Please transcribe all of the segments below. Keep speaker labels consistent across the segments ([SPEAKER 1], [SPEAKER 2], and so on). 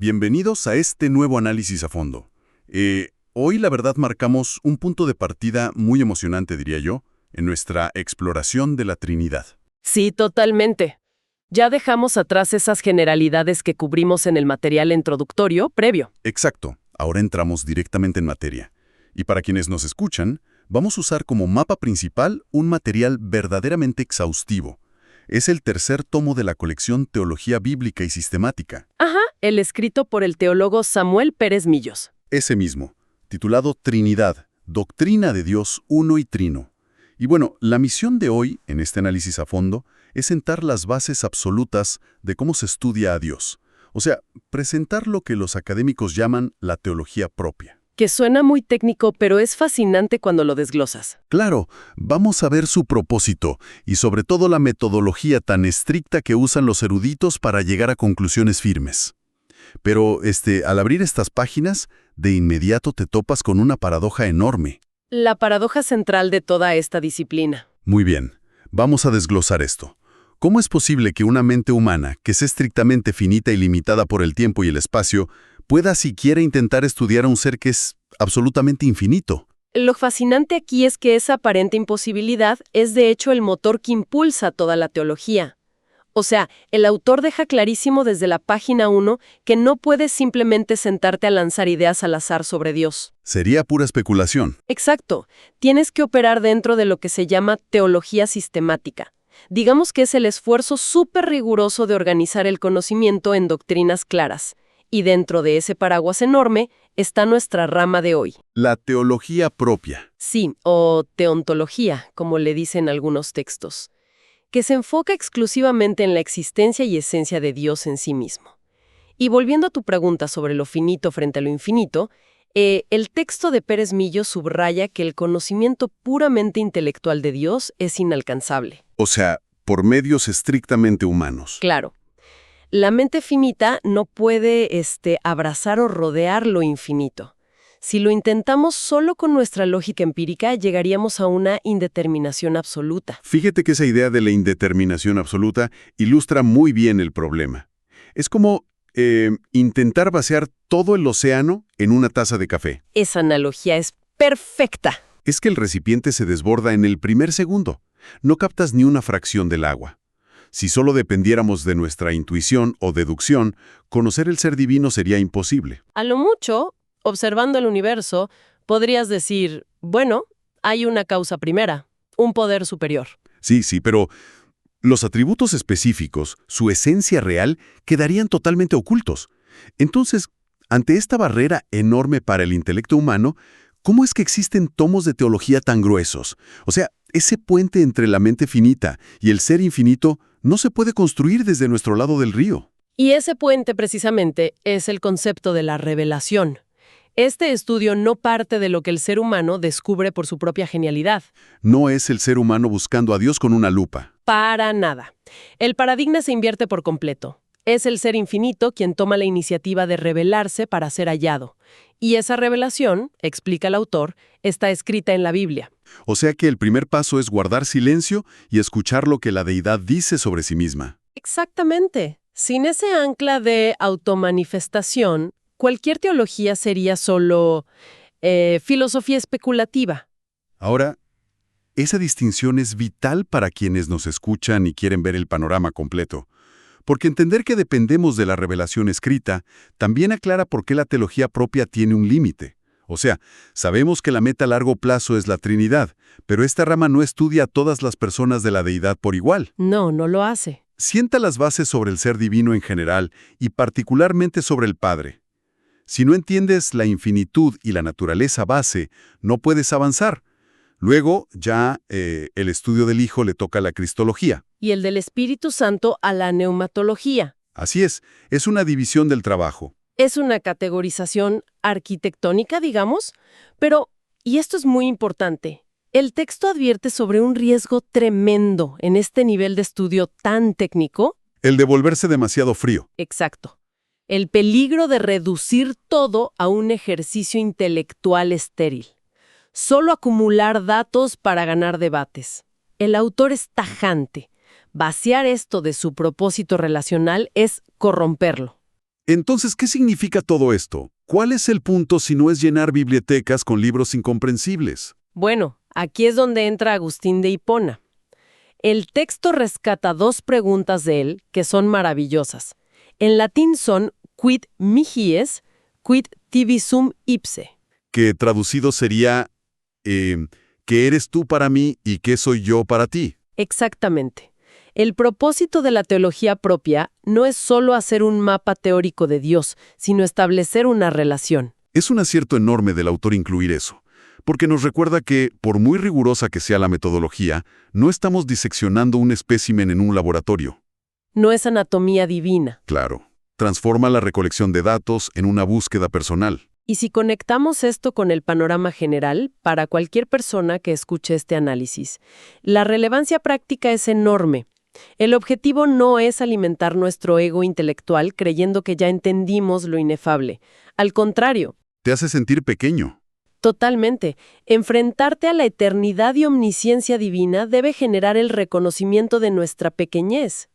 [SPEAKER 1] Bienvenidos a este nuevo análisis a fondo. Hoy la verdad marcamos un punto de partida muy emocionante, diría yo, en nuestra exploración de la Trinidad.
[SPEAKER 2] Sí, totalmente. Ya dejamos atrás esas generalidades que cubrimos en el material introductorio previo.
[SPEAKER 1] Exacto, ahora entramos directamente en materia. Y para quienes nos escuchan, vamos a usar como mapa principal un material verdaderamente exhaustivo. Es el tercer tomo de la colección Teología Bíblica y Sistemática.
[SPEAKER 2] Ajá, el escrito por el teólogo Samuel Pérez Millos.
[SPEAKER 1] Ese mismo, titulado Trinidad, Doctrina de Dios Uno y Trino. Y bueno, la misión de hoy, en este análisis a fondo, es sentar las bases absolutas de cómo se estudia a Dios. O sea, presentar lo que los académicos llaman la teología propia.
[SPEAKER 2] Que suena muy técnico, pero es fascinante cuando lo desglosas.
[SPEAKER 1] Claro, vamos a ver su propósito y sobre todo la metodología tan estricta que usan los eruditos para llegar a conclusiones firmes. Pero, al abrir estas páginas, de inmediato te topas con una paradoja enorme.
[SPEAKER 2] La paradoja central de toda esta disciplina.
[SPEAKER 1] Muy bien, vamos a desglosar esto. ¿Cómo es posible que una mente humana, que es estrictamente finita y limitada por el tiempo y el espacio, pueda siquiera intentar estudiar a un ser que es absolutamente infinito?
[SPEAKER 2] Lo fascinante aquí es que esa aparente imposibilidad es de hecho el motor que impulsa toda la teología. O sea, el autor deja clarísimo desde la página 1 que no puedes simplemente sentarte a lanzar ideas al azar sobre Dios.
[SPEAKER 1] Sería pura especulación.
[SPEAKER 2] Exacto. Tienes que operar dentro de lo que se llama teología sistemática. Digamos que es el esfuerzo súper riguroso de organizar el conocimiento en doctrinas claras. Y dentro de ese paraguas enorme está nuestra rama de hoy.
[SPEAKER 1] La teología propia.
[SPEAKER 2] Sí, o teontología, como le dicen algunos textos, que se enfoca exclusivamente en la existencia y esencia de Dios en sí mismo. Y volviendo a tu pregunta sobre lo finito frente a lo infinito, el texto de Pérez Millos subraya que el conocimiento puramente intelectual de Dios es inalcanzable.
[SPEAKER 1] O sea, por medios estrictamente humanos.
[SPEAKER 2] Claro. La mente finita no puede abrazar o rodear lo infinito. Si lo intentamos solo con nuestra lógica empírica, llegaríamos a una indeterminación absoluta.
[SPEAKER 1] Fíjate que esa idea de la indeterminación absoluta ilustra muy bien el problema. Es como intentar vaciar todo el océano en una taza de café.
[SPEAKER 2] Esa analogía es perfecta.
[SPEAKER 1] Es que el recipiente se desborda en el primer segundo. No captas ni una fracción del agua. Si solo dependiéramos de nuestra intuición o deducción, conocer el ser divino sería imposible.
[SPEAKER 2] A lo mucho, observando el universo, podrías decir, bueno, hay una causa primera, un poder superior.
[SPEAKER 1] Sí, pero los atributos específicos, su esencia real, quedarían totalmente ocultos. Entonces, ante esta barrera enorme para el intelecto humano, ¿cómo es que existen tomos de teología tan gruesos? O sea, ese puente entre la mente finita y el ser infinito no se puede construir desde nuestro lado del río.
[SPEAKER 2] Y ese puente, precisamente, es el concepto de la revelación. Este estudio no parte de lo que el ser humano descubre por su propia genialidad.
[SPEAKER 1] No es el ser humano buscando a Dios con una lupa.
[SPEAKER 2] Para nada. El paradigma se invierte por completo. Es el ser infinito quien toma la iniciativa de revelarse para ser hallado. Y esa revelación, explica el autor, está escrita en la Biblia.
[SPEAKER 1] O sea que el primer paso es guardar silencio y escuchar lo que la deidad dice sobre sí misma.
[SPEAKER 2] Exactamente. Sin ese ancla de automanifestación, cualquier teología sería solo filosofía especulativa.
[SPEAKER 1] Ahora, esa distinción es vital para quienes nos escuchan y quieren ver el panorama completo. Porque entender que dependemos de la revelación escrita también aclara por qué la teología propia tiene un límite. O sea, sabemos que la meta a largo plazo es la Trinidad, pero esta rama no estudia a todas las personas de la deidad por igual.
[SPEAKER 2] No lo hace.
[SPEAKER 1] Sienta las bases sobre el ser divino en general y particularmente sobre el Padre. Si no entiendes la infinitud y la naturaleza base, no puedes avanzar. Luego, ya el estudio del Hijo le toca a la Cristología.
[SPEAKER 2] Y el del Espíritu Santo a la neumatología.
[SPEAKER 1] Así es una división del trabajo.
[SPEAKER 2] Es una categorización arquitectónica, digamos, pero, y esto es muy importante, el texto advierte sobre un riesgo tremendo en este nivel de estudio tan técnico.
[SPEAKER 1] El de volverse demasiado frío.
[SPEAKER 2] Exacto. El peligro de reducir todo a un ejercicio intelectual estéril. Solo acumular datos para ganar debates. El autor es tajante. Vaciar esto de su propósito relacional es corromperlo.
[SPEAKER 1] Entonces, ¿qué significa todo esto? ¿Cuál es el punto si no es llenar bibliotecas con libros incomprensibles?
[SPEAKER 2] Bueno, aquí es donde entra Agustín de Hipona. El texto rescata dos preguntas de él que son maravillosas. En latín son quid mihi es, quid tibi sum ipse.
[SPEAKER 1] Que traducido sería, ¿qué eres tú para mí y qué soy yo para ti?
[SPEAKER 2] Exactamente. El propósito de la teología propia no es solo hacer un mapa teórico de Dios, sino establecer una relación.
[SPEAKER 1] Es un acierto enorme del autor incluir eso, porque nos recuerda que, por muy rigurosa que sea la metodología, no estamos diseccionando un espécimen en un laboratorio.
[SPEAKER 2] No es anatomía divina.
[SPEAKER 1] Claro, transforma la recolección de datos en una búsqueda personal.
[SPEAKER 2] Y si conectamos esto con el panorama general, para cualquier persona que escuche este análisis, la relevancia práctica es enorme. El objetivo no es alimentar nuestro ego intelectual creyendo que ya entendimos lo inefable. Al contrario,
[SPEAKER 1] Te hace sentir pequeño.
[SPEAKER 2] totalmente. Enfrentarte a la eternidad y omnisciencia divina debe generar el reconocimiento de nuestra pequeñez.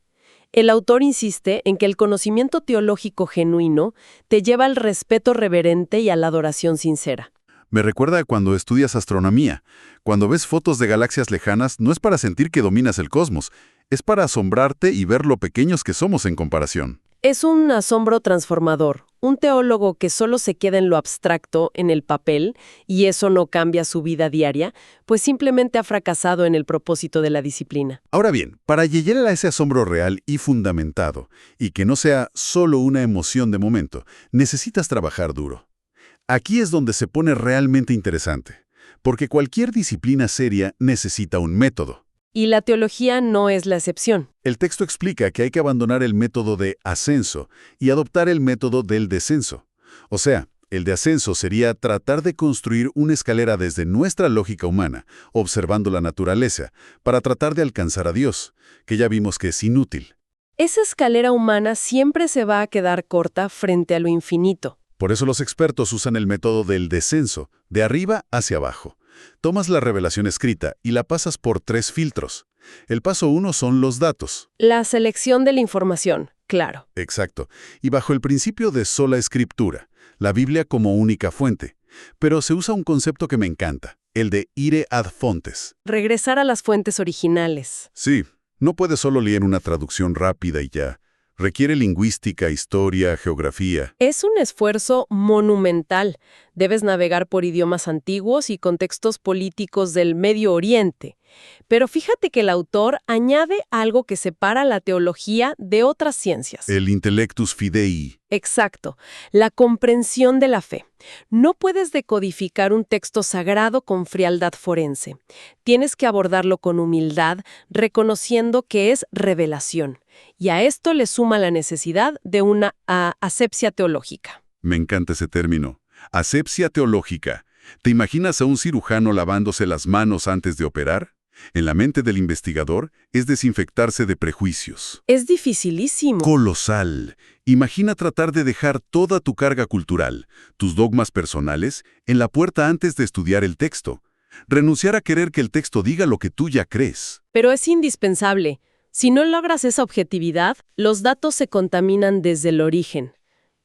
[SPEAKER 2] El autor insiste en que el conocimiento teológico genuino te lleva al respeto reverente y a la adoración sincera.
[SPEAKER 1] Me recuerda a cuando estudias astronomía. Cuando ves fotos de galaxias lejanas, no es para sentir que dominas el cosmos, es para asombrarte y ver lo pequeños que somos en comparación.
[SPEAKER 2] Es un asombro transformador, un teólogo que solo se queda en lo abstracto, en el papel, y eso no cambia su vida diaria, pues simplemente ha fracasado en el propósito de la disciplina.
[SPEAKER 1] Ahora bien, para llegar a ese asombro real y fundamentado, y que no sea solo una emoción de momento, necesitas trabajar duro. Aquí es donde se pone realmente interesante, porque cualquier disciplina seria necesita un método.
[SPEAKER 2] Y la teología no es la excepción.
[SPEAKER 1] El texto explica que hay que abandonar el método de ascenso y adoptar el método del descenso. O sea, el de ascenso sería tratar de construir una escalera desde nuestra lógica humana, observando la naturaleza, para tratar de alcanzar a Dios, que ya vimos que es inútil.
[SPEAKER 2] Esa escalera humana siempre se va a quedar corta frente a lo infinito.
[SPEAKER 1] Por eso los expertos usan el método del descenso, de arriba hacia abajo. Tomas la revelación escrita y la pasas por 3 filtros. El paso 1 son los datos.
[SPEAKER 2] La selección de la información, claro.
[SPEAKER 1] Exacto. Y bajo el principio de sola escritura, la Biblia como única fuente. Pero se usa un concepto que me encanta, el de ire ad fontes.
[SPEAKER 2] Regresar a las fuentes originales.
[SPEAKER 1] Sí, no puedes solo leer una traducción rápida y ya. Requiere lingüística, historia, geografía.
[SPEAKER 2] Es un esfuerzo monumental. Debes navegar por idiomas antiguos y contextos políticos del Medio Oriente. Pero fíjate que el autor añade algo que separa la teología de otras ciencias.
[SPEAKER 1] El intellectus fidei.
[SPEAKER 2] Exacto, la comprensión de la fe. No puedes decodificar un texto sagrado con frialdad forense. Tienes que abordarlo con humildad, reconociendo que es revelación. Y a esto le suma la necesidad de una asepsia teológica.
[SPEAKER 1] Me encanta ese término. Asepsia teológica. ¿Te imaginas a un cirujano lavándose las manos antes de operar? En la mente del investigador es desinfectarse de prejuicios.
[SPEAKER 2] Es dificilísimo.
[SPEAKER 1] Colosal. Imagina tratar de dejar toda tu carga cultural, tus dogmas personales, en la puerta antes de estudiar el texto. Renunciar a querer que el texto diga lo que tú ya crees.
[SPEAKER 2] Pero es indispensable. Si no logras esa objetividad, los datos se contaminan desde el origen.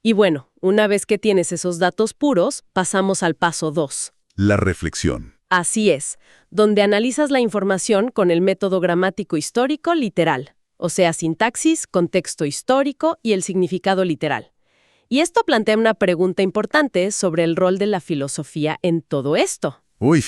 [SPEAKER 2] Y bueno, una vez que tienes esos datos puros, pasamos al paso 2.
[SPEAKER 1] La reflexión.
[SPEAKER 2] Así es, donde analizas la información con el método gramático histórico literal, o sea, sintaxis, contexto histórico y el significado literal. Y esto plantea una pregunta importante sobre el rol de la filosofía en todo esto.
[SPEAKER 1] Uy,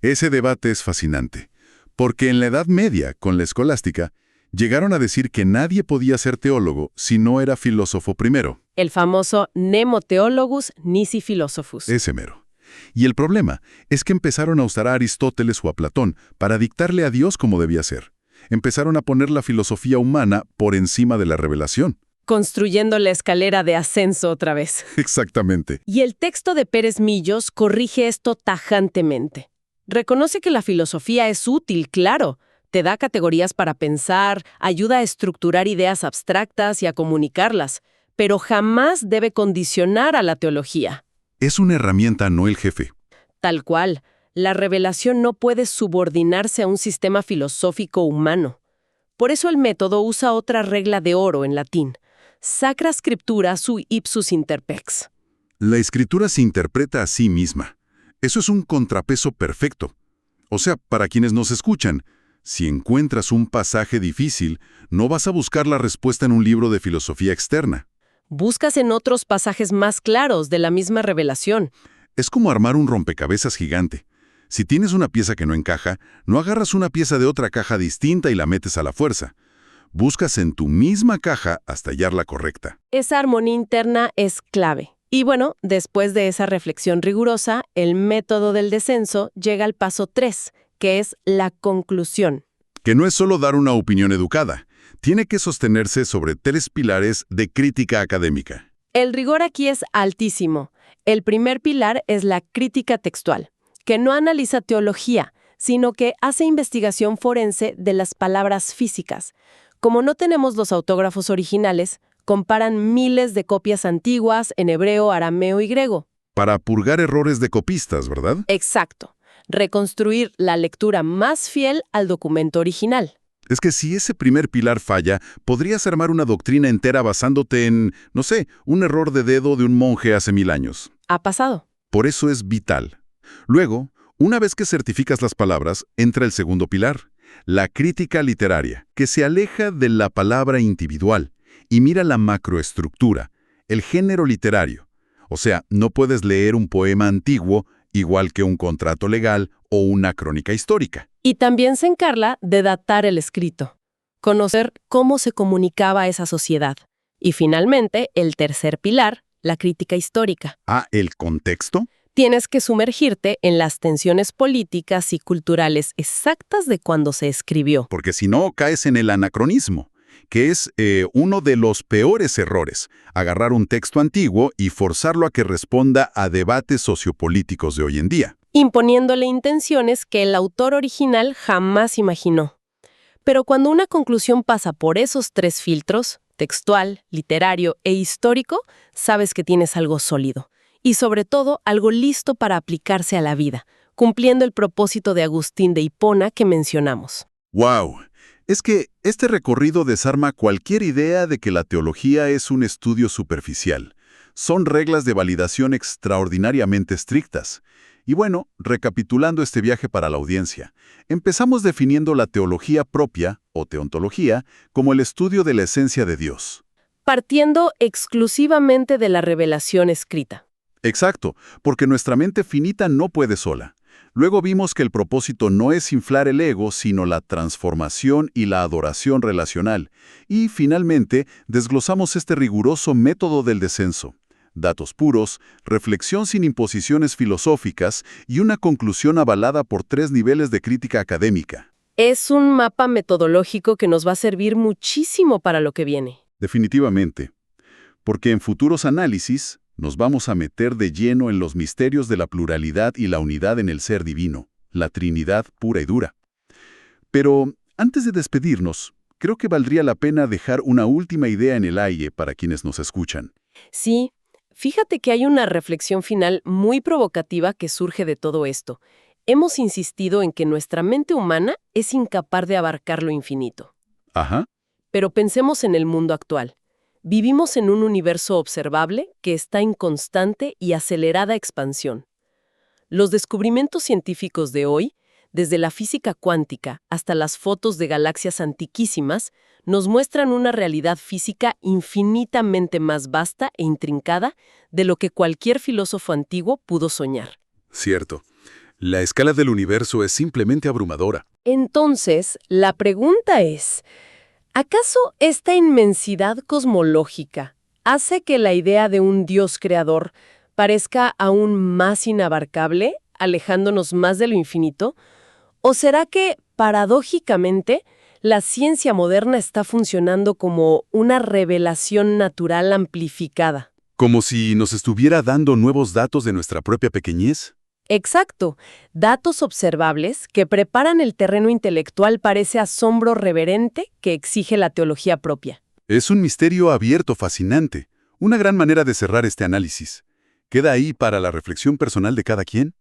[SPEAKER 1] ese debate es fascinante, porque en la Edad Media, con la escolástica, llegaron a decir que nadie podía ser teólogo si no era filósofo primero.
[SPEAKER 2] El famoso nemo theologus nisi philosophus.
[SPEAKER 1] Ese mero. Y el problema es que empezaron a usar a Aristóteles o a Platón para dictarle a Dios cómo debía ser. Empezaron a poner la filosofía humana por encima de la revelación.
[SPEAKER 2] Construyendo la escalera de ascenso otra vez.
[SPEAKER 1] Exactamente.
[SPEAKER 2] Y el texto de Pérez Millos corrige esto tajantemente. Reconoce que la filosofía es útil, claro. Te da categorías para pensar, ayuda a estructurar ideas abstractas y a comunicarlas, pero jamás debe condicionar a la teología.
[SPEAKER 1] Es una herramienta, no el jefe.
[SPEAKER 2] Tal cual, la revelación no puede subordinarse a un sistema filosófico humano. Por eso el método usa otra regla de oro en latín. Sacra Scriptura sui ipsus interpex.
[SPEAKER 1] La escritura se interpreta a sí misma. Eso es un contrapeso perfecto. O sea, para quienes nos escuchan, si encuentras un pasaje difícil, no vas a buscar la respuesta en un libro de filosofía externa.
[SPEAKER 2] Buscas en otros pasajes más claros de la misma revelación.
[SPEAKER 1] Es como armar un rompecabezas gigante. Si tienes una pieza que no encaja, no agarras una pieza de otra caja distinta y la metes a la fuerza. Buscas en tu misma caja hasta hallar la correcta.
[SPEAKER 2] Esa armonía interna es clave. Y bueno, después de esa reflexión rigurosa, el método del descenso llega al paso 3, que es la conclusión.
[SPEAKER 1] Que no es solo dar una opinión educada. Tiene que sostenerse sobre 3 pilares de crítica académica.
[SPEAKER 2] El rigor aquí es altísimo. El primer pilar es la crítica textual, que no analiza teología, sino que hace investigación forense de las palabras físicas. Como no tenemos los autógrafos originales, comparan miles de copias antiguas en hebreo, arameo y griego.
[SPEAKER 1] Para purgar errores de copistas, ¿verdad?
[SPEAKER 2] Exacto. Reconstruir la lectura más fiel al documento original.
[SPEAKER 1] Es que si ese primer pilar falla, podrías armar una doctrina entera basándote en, no sé, un error de dedo de un monje hace 1000 años.
[SPEAKER 2] Ha pasado.
[SPEAKER 1] Por eso es vital. Luego, una vez que certificas las palabras, entra el segundo pilar, la crítica literaria, que se aleja de la palabra individual y mira la macroestructura, el género literario. O sea, no puedes leer un poema antiguo igual que un contrato legal o una crónica histórica.
[SPEAKER 2] Y también se encarga de datar el escrito, conocer cómo se comunicaba esa sociedad. Y finalmente, el tercer pilar, la crítica histórica.
[SPEAKER 1] Ah, ¿el contexto?
[SPEAKER 2] Tienes que sumergirte en las tensiones políticas y culturales exactas de cuando se escribió.
[SPEAKER 1] Porque si no, caes en el anacronismo, que es uno de los peores errores, agarrar un texto antiguo y forzarlo a que responda a debates sociopolíticos de hoy en día.
[SPEAKER 2] Imponiéndole intenciones que el autor original jamás imaginó. Pero cuando una conclusión pasa por esos 3 filtros, textual, literario e histórico, sabes que tienes algo sólido. Y sobre todo, algo listo para aplicarse a la vida, cumpliendo el propósito de Agustín de Hipona que mencionamos.
[SPEAKER 1] ¡Wow! Es que este recorrido desarma cualquier idea de que la teología es un estudio superficial. Son reglas de validación extraordinariamente estrictas. Y bueno, recapitulando este viaje para la audiencia, empezamos definiendo la teología propia, o teontología, como el estudio de la esencia de Dios.
[SPEAKER 2] Partiendo exclusivamente de la revelación escrita.
[SPEAKER 1] Exacto, porque nuestra mente finita no puede sola. Luego vimos que el propósito no es inflar el ego, sino la transformación y la adoración relacional. Y, finalmente, desglosamos este riguroso método del descenso. Datos puros, reflexión sin imposiciones filosóficas y una conclusión avalada por 3 niveles de crítica académica.
[SPEAKER 2] Es un mapa metodológico que nos va a servir muchísimo para lo que viene.
[SPEAKER 1] Definitivamente. Porque en futuros análisis nos vamos a meter de lleno en los misterios de la pluralidad y la unidad en el ser divino, la Trinidad pura y dura. Pero antes de despedirnos, creo que valdría la pena dejar una última idea en el aire para quienes nos escuchan.
[SPEAKER 2] Sí, fíjate que hay una reflexión final muy provocativa que surge de todo esto. Hemos insistido en que nuestra mente humana es incapaz de abarcar lo infinito.
[SPEAKER 1] Ajá.
[SPEAKER 2] Pero pensemos en el mundo actual. Vivimos en un universo observable que está en constante y acelerada expansión. Los descubrimientos científicos de hoy, desde la física cuántica hasta las fotos de galaxias antiquísimas, nos muestran una realidad física infinitamente más vasta e intrincada de lo que cualquier filósofo antiguo pudo soñar.
[SPEAKER 1] Cierto. La escala del universo es simplemente abrumadora.
[SPEAKER 2] Entonces, la pregunta es, ¿acaso esta inmensidad cosmológica hace que la idea de un Dios creador parezca aún más inabarcable, alejándonos más de lo infinito? ¿O será que, paradójicamente, la ciencia moderna está funcionando como una revelación natural amplificada?
[SPEAKER 1] Como si nos estuviera dando nuevos datos de nuestra propia pequeñez.
[SPEAKER 2] Exacto, datos observables que preparan el terreno intelectual para ese asombro reverente que exige la teología propia.
[SPEAKER 1] Es un misterio abierto fascinante, una gran manera de cerrar este análisis. Queda ahí para la reflexión personal de cada quien.